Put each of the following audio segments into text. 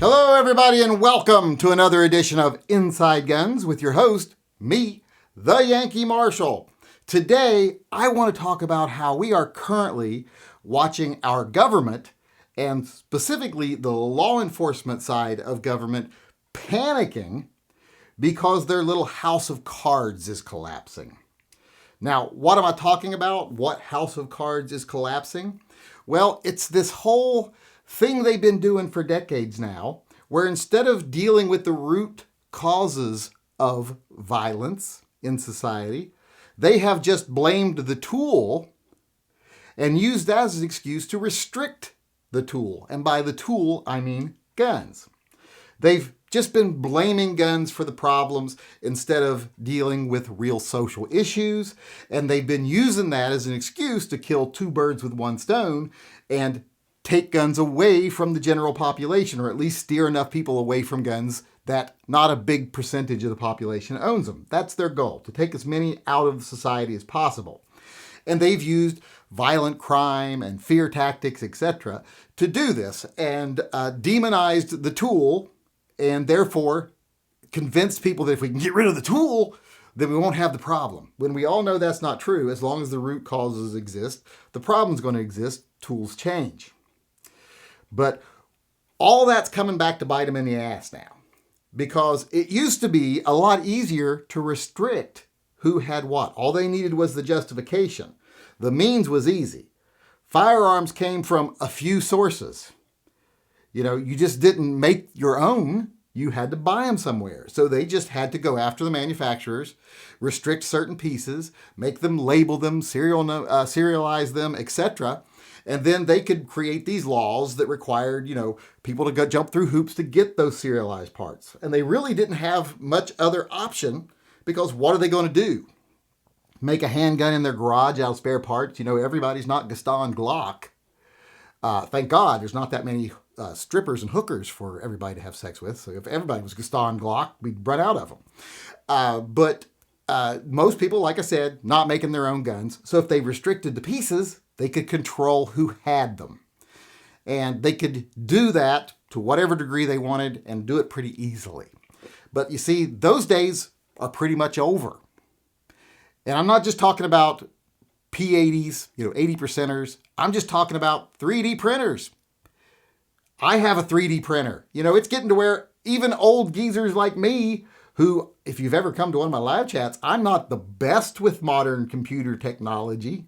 Hello, everybody, and welcome to another edition of Inside Guns with your host, me, the Yankee Marshal. Today, I want to talk about how we are currently watching our government, and specifically the law enforcement side of government, panicking because their little house of cards is collapsing. Now, what am I talking about? What house of cards is collapsing? Well, it's this whole thing they've been doing for decades now, where instead of dealing with the root causes of violence in society, they have just blamed the tool and used that as an excuse to restrict the tool. And by the tool, I mean guns. They've just been blaming guns for the problems instead of dealing with real social issues. And they've been using that as an excuse to kill two birds with one stone and take guns away from the general population, or at least steer enough people away from guns that not a big percentage of the population owns them. That's their goal, to take as many out of society as possible. And they've used violent crime and fear tactics, etc., to do this, and demonized the tool, and therefore convinced people that if we can get rid of the tool, then we won't have the problem. When we all know that's not true. As long as the root causes exist, the problem's going to exist. Tools change. But all that's coming back to bite them in the ass now, because it used to be a lot easier to restrict who had what. All they needed was the justification. The means was easy. Firearms came from a few sources. You just didn't make your own. You had to buy them somewhere. So they just had to go after the manufacturers, restrict certain pieces, make them label them, serialize them, etc. And then they could create these laws that required, people to go jump through hoops to get those serialized parts. And they really didn't have much other option, because what are they going to do? Make a handgun in their garage out of spare parts? Everybody's not Gaston Glock. Thank God there's not that many strippers and hookers for everybody to have sex with. So if everybody was Gaston Glock, we'd run out of them. But most people, like I said, not making their own guns. So if they restricted the pieces, they could control who had them. And they could do that to whatever degree they wanted and do it pretty easily. But you see, those days are pretty much over. And I'm not just talking about P80s, 80%ers. I'm just talking about 3D printers. I have a 3D printer. It's getting to where even old geezers like me, who, if you've ever come to one of my live chats, I'm not the best with modern computer technology.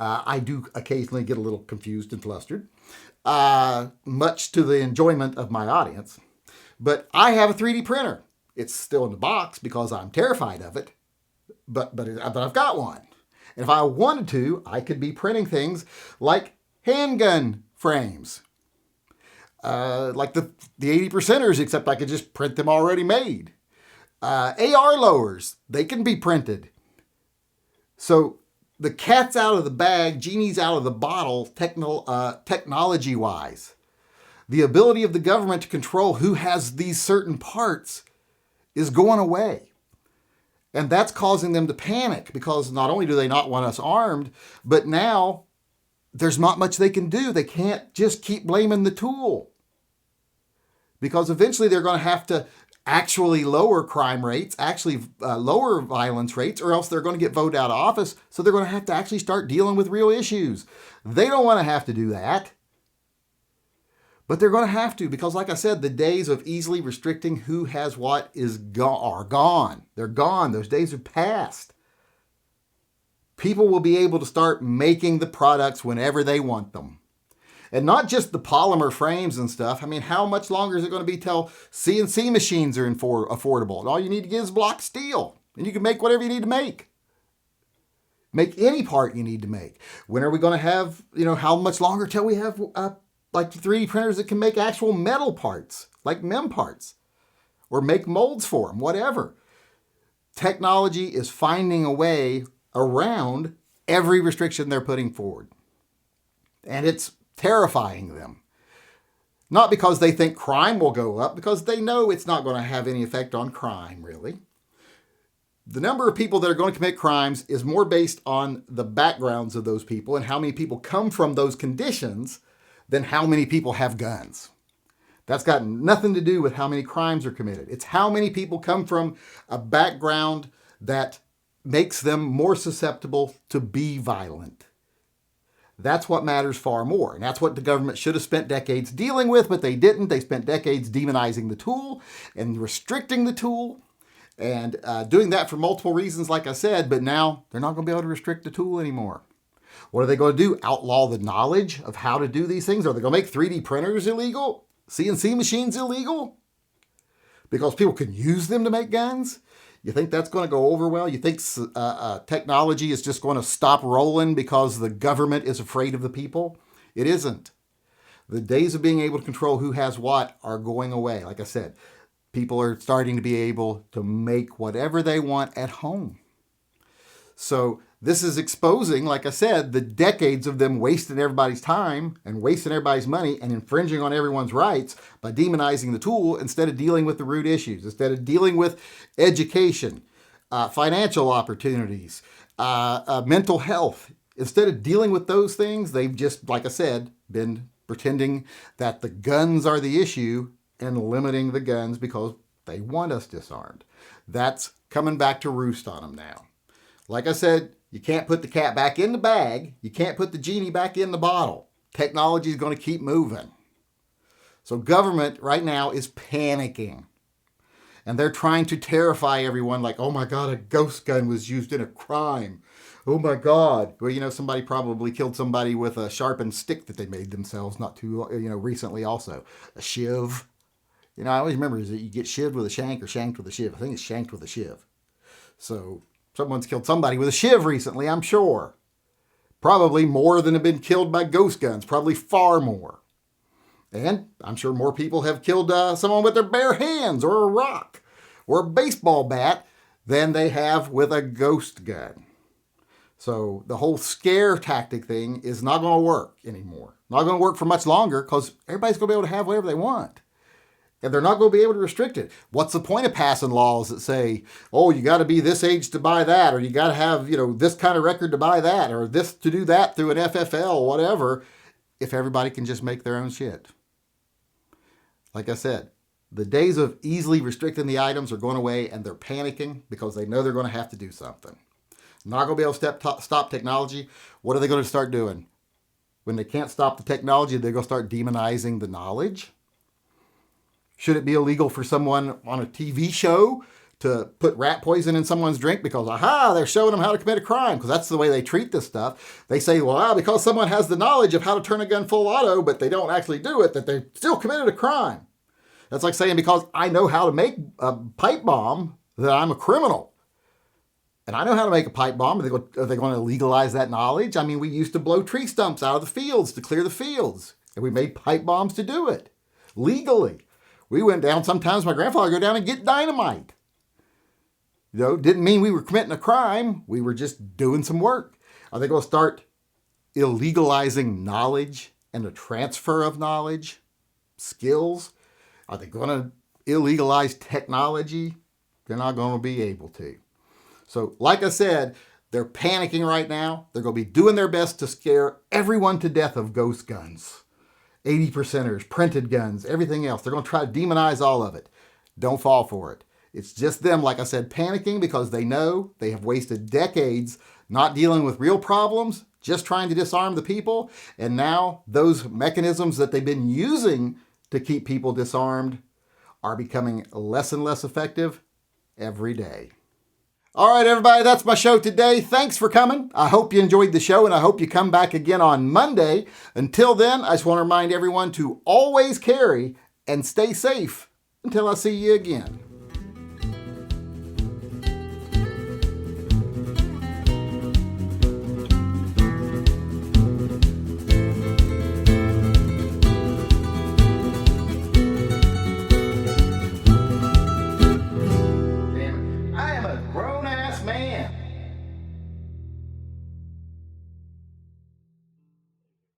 I do occasionally get a little confused and flustered, much to the enjoyment of my audience. But I have a 3D printer. It's still in the box because I'm terrified of it, but I've got one. And if I wanted to, I could be printing things like handgun frames, like the 80%ers, except I could just print them already made. AR lowers, they can be printed. So the cat's out of the bag, genie's out of the bottle, technology-wise. The ability of the government to control who has these certain parts is going away. And that's causing them to panic, because not only do they not want us armed, but now there's not much they can do. They can't just keep blaming the tool, because eventually they're going to have to actually lower crime rates, actually lower violence rates, or else they're going to get voted out of office. So they're going to have to actually start dealing with real issues. They don't want to have to do that. But they're going to have to, because like I said, the days of easily restricting who has what are gone. They're gone. Those days are past. People will be able to start making the products whenever they want them. And not just the polymer frames and stuff. I mean, how much longer is it going to be till CNC machines are affordable? And all you need to get is block steel, and you can make whatever you need to make. Make any part you need to make. When are we going to have, how much longer till we have like 3D printers that can make actual metal parts, like MEM parts, or make molds for them, whatever. Technology is finding a way around every restriction they're putting forward. And it's terrifying them. Not because they think crime will go up, because they know it's not going to have any effect on crime, really. The number of people that are going to commit crimes is more based on the backgrounds of those people and how many people come from those conditions than how many people have guns. That's got nothing to do with how many crimes are committed. It's how many people come from a background that makes them more susceptible to be violent. That's what matters far more. And that's what the government should have spent decades dealing with, but they didn't. They spent decades demonizing the tool and restricting the tool and doing that for multiple reasons, like I said, but now they're not going to be able to restrict the tool anymore. What are they going to do? Outlaw the knowledge of how to do these things? Are they going to make 3D printers illegal? CNC machines illegal? Because people can use them to make guns? You think that's going to go over well? You think technology is just going to stop rolling because the government is afraid of the people? It isn't. The days of being able to control who has what are going away. Like I said, people are starting to be able to make whatever they want at home. So this is exposing, like I said, the decades of them wasting everybody's time and wasting everybody's money and infringing on everyone's rights by demonizing the tool instead of dealing with the root issues, instead of dealing with education, financial opportunities, mental health. Instead of dealing with those things, they've just, like I said, been pretending that the guns are the issue and limiting the guns because they want us disarmed. That's coming back to roost on them now. Like I said, you can't put the cat back in the bag. You can't put the genie back in the bottle. Technology is going to keep moving. So government right now is panicking. And they're trying to terrify everyone like, oh my God, a ghost gun was used in a crime. Oh my God. Well, you know, somebody probably killed somebody with a sharpened stick that they made themselves not too, recently also. A shiv. You know, I always remember is that you get shivved with a shank or shanked with a shiv. I think it's shanked with a shiv. So someone's killed somebody with a shiv recently, I'm sure. Probably more than have been killed by ghost guns. Probably far more. And I'm sure more people have killed someone with their bare hands or a rock or a baseball bat than they have with a ghost gun. So the whole scare tactic thing is not going to work anymore. Not going to work for much longer because everybody's going to be able to have whatever they want. And they're not going to be able to restrict it. What's the point of passing laws that say, oh, you got to be this age to buy that, or you got to have, this kind of record to buy that, or this to do that through an FFL, whatever, if everybody can just make their own shit? Like I said, the days of easily restricting the items are going away, and they're panicking because they know they're going to have to do something. Not going to be able to stop technology. What are they going to start doing? When they can't stop the technology, they're going to start demonizing the knowledge. Should it be illegal for someone on a TV show to put rat poison in someone's drink because, they're showing them how to commit a crime? Because that's the way they treat this stuff. They say, because someone has the knowledge of how to turn a gun full auto, but they don't actually do it, that they still committed a crime. That's like saying because I know how to make a pipe bomb, that I'm a criminal. And I know how to make a pipe bomb. Are they going to legalize that knowledge? I mean, we used to blow tree stumps out of the fields to clear the fields. And we made pipe bombs to do it legally. We went down, sometimes my grandfather would go down and get dynamite. Didn't mean we were committing a crime. We were just doing some work. Are they going to start illegalizing knowledge and the transfer of knowledge, skills? Are they going to illegalize technology? They're not going to be able to. So, like I said, they're panicking right now. They're going to be doing their best to scare everyone to death of ghost guns. 80%ers, printed guns, everything else. They're going to try to demonize all of it. Don't fall for it. It's just them, like I said, panicking because they know they have wasted decades not dealing with real problems, just trying to disarm the people. And now those mechanisms that they've been using to keep people disarmed are becoming less and less effective every day. All right, everybody, that's my show today. Thanks for coming. I hope you enjoyed the show, and I hope you come back again on Monday. Until then, I just want to remind everyone to always carry and stay safe until I see you again.